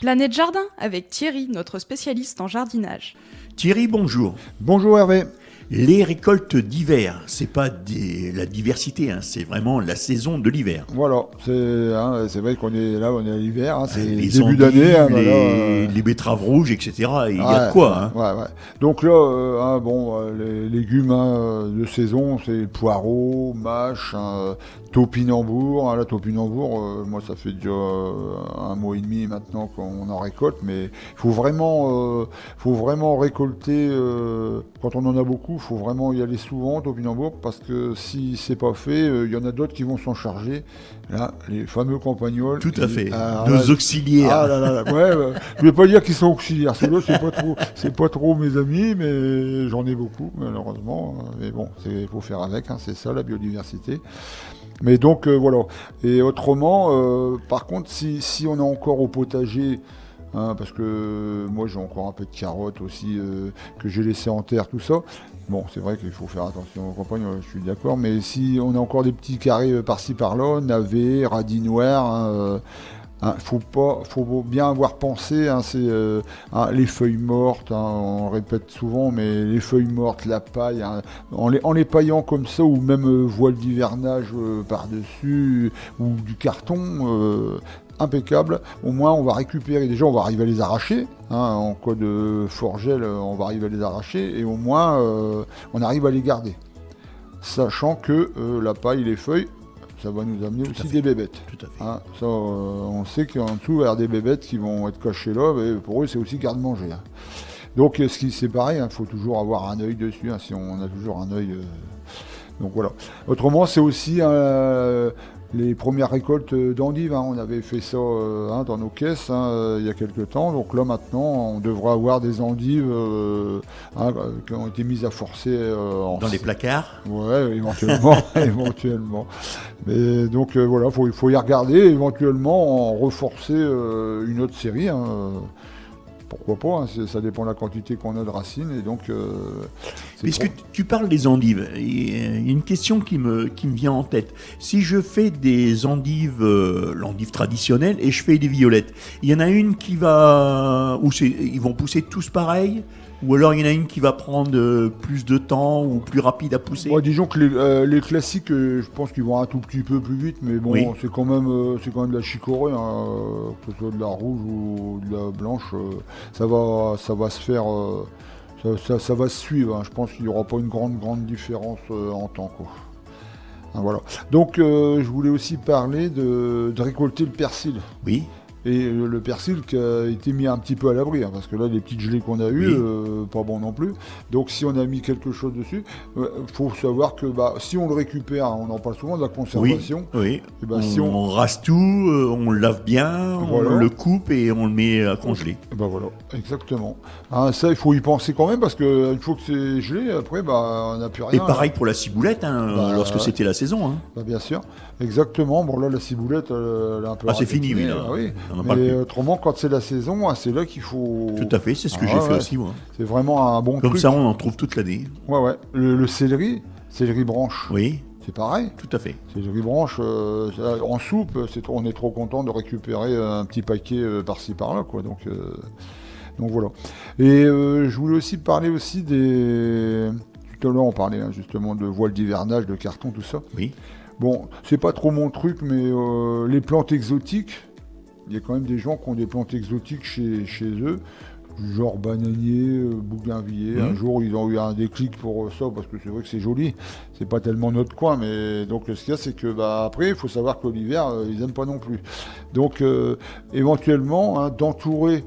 Planète Jardin avec Thierry, notre spécialiste en jardinage. Thierry, bonjour. Bonjour Hervé. Les récoltes d'hiver, c'est pas la diversité, c'est vraiment la saison de l'hiver. Voilà, c'est vrai qu'on est là, on est à l'hiver, c'est les début endives, d'année. les betteraves rouges, etc. Il y a de quoi. Ouais. Donc là, les légumes de saison, c'est le poireau, mâche, topinambour. La topinambour, moi ça fait déjà 1 mois et demi maintenant qu'on en récolte, mais il faut vraiment récolter, quand on en a beaucoup, il faut vraiment y aller souvent, topinambour, parce que si c'est pas fait, il y en a d'autres qui vont s'en charger. Là, les fameux campagnols. Tout à fait. Nos auxiliaires. Je vais pas dire qu'ils sont auxiliaires. Ceux-là, c'est pas trop mes amis, mais j'en ai beaucoup, malheureusement. Mais bon, il faut faire avec, c'est ça la biodiversité. Mais donc voilà. Et autrement, par contre, si on est encore au potager, parce que moi j'ai encore un peu de carottes aussi que j'ai laissé en terre, tout ça. Bon, c'est vrai qu'il faut faire attention aux campagnes, je suis d'accord, mais si on a encore des petits carrés par-ci par-là, navets, radis noirs, faut bien avoir pensé, les feuilles mortes, on répète souvent, mais les feuilles mortes, la paille, en les paillant comme ça, ou même voile d'hivernage par-dessus, ou du carton, impeccable. Au moins on va récupérer, déjà on va arriver à les arracher, en cas de forgel on va arriver à les arracher, et au moins on arrive à les garder. Sachant que la paille, les feuilles, ça va nous amener aussi des bébêtes. Tout à fait. On sait qu'en dessous, il va y avoir des bébêtes qui vont être cachées là, mais pour eux, c'est aussi garde-manger. Donc, c'est pareil, il faut toujours avoir un œil dessus, si on a toujours un œil. Donc voilà. Autrement, c'est aussi les premières récoltes d'endives. On avait fait ça dans nos caisses il y a quelques temps. Donc là, maintenant, on devrait avoir des endives qui ont été mises à forcer. Dans les placards ? Ouais, éventuellement. éventuellement. Mais donc voilà, il faut y regarder, éventuellement en reforcer une autre série. Pourquoi pas, ça dépend de la quantité qu'on a de racines. Et donc, puisque tu parles des endives, il y a une question qui me vient en tête. Si je fais des endives, l'endive traditionnelle, et je fais des violettes, il y en a une qui va... ils vont pousser tous pareil ? Ou alors il y en a une qui va prendre plus de temps ou plus rapide à pousser ? Disons que les classiques, je pense qu'ils vont un tout petit peu plus vite, mais bon, oui. c'est quand même de la chicorée, que ce soit de la rouge ou de la blanche, ça va se faire, ça va se suivre. Je pense qu'il n'y aura pas une grande différence en temps, quoi. Voilà. Donc je voulais aussi parler de récolter le persil. Oui. Et le persil qui a été mis un petit peu à l'abri, parce que là, les petites gelées qu'on a eues, pas bon non plus. Donc, si on a mis quelque chose dessus, faut savoir que si on le récupère, on en parle souvent de la conservation. Oui. Et on rase tout, on le lave bien, voilà. On le coupe et on le met à congeler. Voilà, exactement. Ça, il faut y penser quand même, parce qu'une fois que c'est gelé, après, on n'a plus rien. Et pareil pour la ciboulette, lorsque c'était la saison. Bien sûr, exactement. Bon, là, la ciboulette, elle est un peu... c'est fini, oui, là. Oui. Mais autrement, quand c'est la saison, c'est là qu'il faut... Tout à fait, c'est ce que j'ai fait aussi, moi. C'est vraiment un bon truc. Comme ça, on en trouve toute l'année. Ouais. Le céleri branche. Oui. C'est pareil. Tout à fait. Céleri branche, en soupe, on est trop content de récupérer un petit paquet par-ci par-là, quoi. Donc voilà. Et je voulais aussi parler des... Tout à l'heure, on parlait justement de voile d'hivernage, de carton, tout ça. Oui. Bon, c'est pas trop mon truc, mais les plantes exotiques, il y a quand même des gens qui ont des plantes exotiques chez eux, genre bananier, bougainvillier. Un jour, ils ont eu un déclic pour ça, parce que c'est vrai que c'est joli. C'est pas tellement notre coin, mais donc ce qu'il y a, c'est que après, il faut savoir que l'hiver, ils n'aiment pas non plus. Donc, éventuellement, d'entourer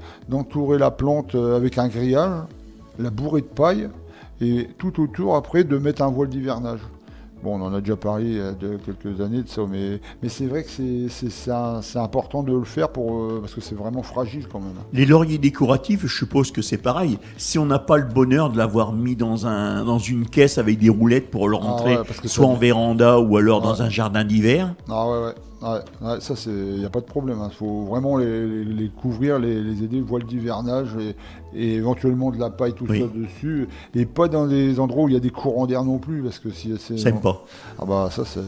la plante avec un grillage, la bourrer de paille, et tout autour, après, de mettre un voile d'hivernage. Bon, on en a déjà parlé de quelques années de ça, mais c'est vrai que c'est important de le faire parce que c'est vraiment fragile quand même. Les lauriers décoratifs, je suppose que c'est pareil. Si on n'a pas le bonheur de l'avoir mis dans une caisse avec des roulettes pour le rentrer, soit en véranda ou alors dans un jardin d'hiver. Ah ouais. Ouais, ça, il n'y a pas de problème. Il faut vraiment les couvrir, les aider, voile d'hivernage et éventuellement de la paille tout seul dessus. Et pas dans des endroits où il y a des courants d'air non plus. Parce que si c'est. Ça n'aime pas. Ah bah ça, c'est.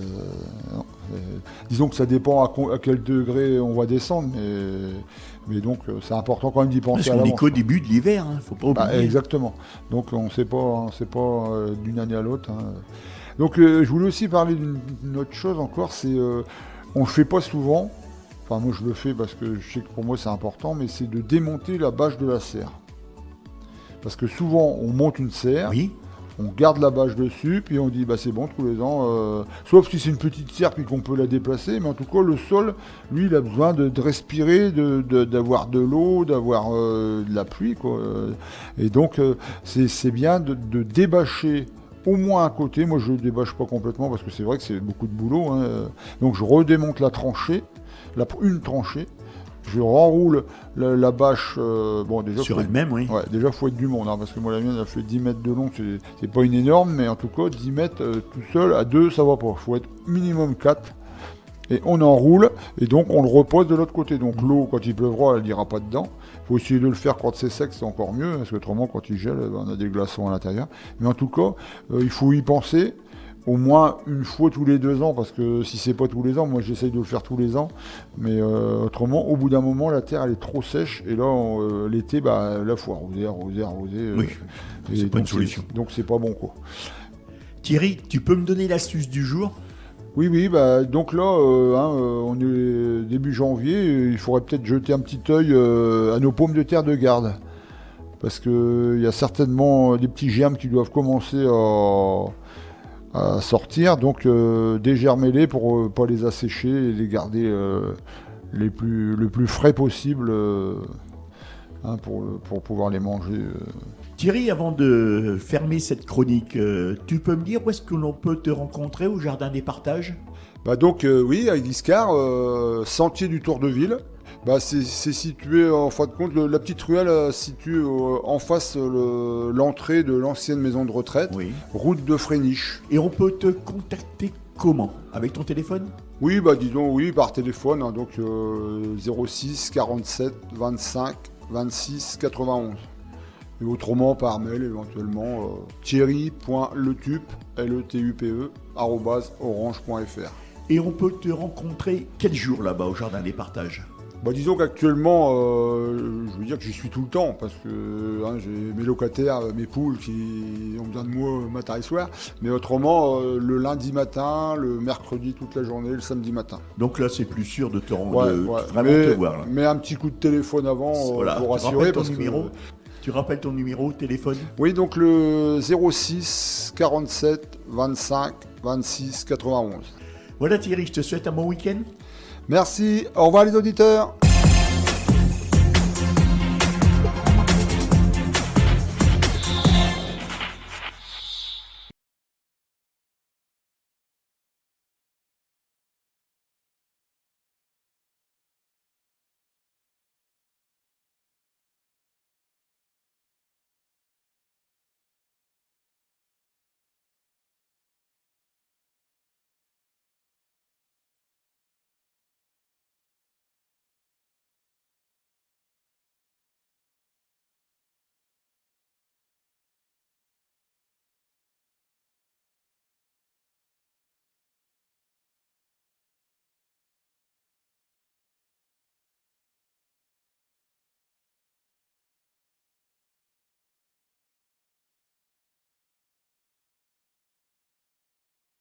Disons que ça dépend à quel degré on va descendre. Mais donc, c'est important quand même d'y penser. Parce qu'on n'est qu'au début de l'hiver, faut pas oublier. Exactement. Donc, on ne sait pas d'une année à l'autre. Donc, je voulais aussi parler d'une autre chose encore, c'est. On ne le fait pas souvent, enfin moi je le fais parce que je sais que pour moi c'est important, mais c'est de démonter la bâche de la serre. Parce que souvent on monte une serre, on garde la bâche dessus, puis on dit bah c'est bon tous les ans, sauf si c'est une petite serre puis qu'on peut la déplacer, mais en tout cas le sol, lui il a besoin de respirer, d'avoir de l'eau, d'avoir de la pluie, quoi. Et donc c'est bien de débâcher au moins à côté. Moi je ne débâche pas complètement parce que c'est vrai que c'est beaucoup de boulot, donc je redémonte la tranchée, une tranchée, je renroule la bâche, déjà sur elle-même, ouais, déjà faut être du monde, parce que moi la mienne elle fait 10 mètres de long, c'est pas une énorme, mais en tout cas 10 mètres tout seul, à 2 ça va pas, faut être minimum 4. Et on enroule, et donc on le repose de l'autre côté. Donc l'eau, quand il pleuvra, elle n'ira pas dedans. Il faut essayer de le faire quand c'est sec, c'est encore mieux, parce qu'autrement, quand il gèle, on a des glaçons à l'intérieur. Mais en tout cas, il faut y penser au moins une fois tous les 2 ans, parce que si c'est pas tous les ans, moi j'essaye de le faire tous les ans. Mais autrement, au bout d'un moment, la terre, elle est trop sèche, et là, l'été, là, il faut arroser. Oui, c'est pas une solution. Donc c'est pas bon, quoi. Thierry, tu peux me donner l'astuce du jour ? Oui, donc là, on est début janvier, il faudrait peut-être jeter un petit œil à nos pommes de terre de garde. Parce qu'il y a certainement des petits germes qui doivent commencer à sortir, donc dégermez-les pour ne pas les assécher et les garder le plus frais possible pour pouvoir les manger. Thierry, avant de fermer cette chronique, tu peux me dire où est-ce que l'on peut te rencontrer au Jardin des Partages ? Oui, à Guiscard, sentier du Tour de Ville. C'est situé, en fin de compte, la petite ruelle située en face l'entrée de l'ancienne maison de retraite, route de Fréniche. Et on peut te contacter comment ? Avec ton téléphone ? Oui, par téléphone, donc 06 47 25 26 91. Et autrement par mail éventuellement thierry.letupe @orange.fr. Et on peut te rencontrer quel jour là-bas au Jardin des Partages ? Disons qu'actuellement, je veux dire que j'y suis tout le temps, parce que j'ai mes locataires, mes poules qui ont besoin de moi matin et soir. Mais autrement, le lundi matin, le mercredi toute la journée, le samedi matin. Donc là, c'est plus sûr de te rendre, te voir. Là. Mais un petit coup de téléphone avant pour rassurer. Tu rappelles ton numéro de téléphone ? Oui, donc le 06 47 25 26 91. Voilà Thierry, je te souhaite un bon week-end. Merci, au revoir les auditeurs.